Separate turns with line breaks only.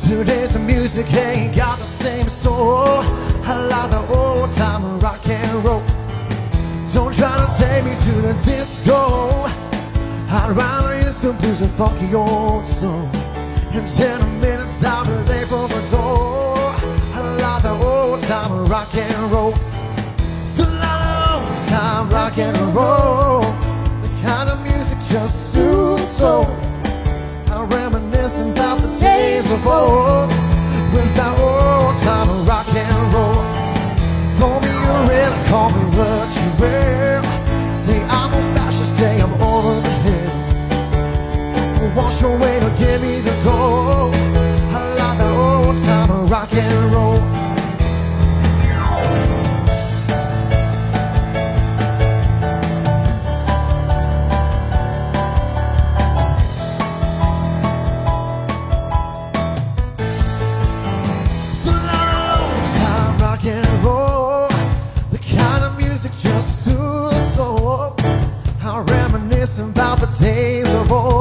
Today's music ain't got the same soul. I like the old time rock and roll. Don't try to take me to the disco. I'd rather hear some blues and funky old soul. In 10 minutes I'll be there for the door. I like the old time rock and roll. So long time rock and roll. The kind of music just soothes the soul. I reminisce about the days of old. With that old time rock and roll. Call me a real, call me what you will. Say I'm old fashioned, say I'm over the hill. Wash away to give me the gold. I like that old time rock and roll. So old time rock and roll. The kind of music just soothes the soul. I reminisce about the days of old.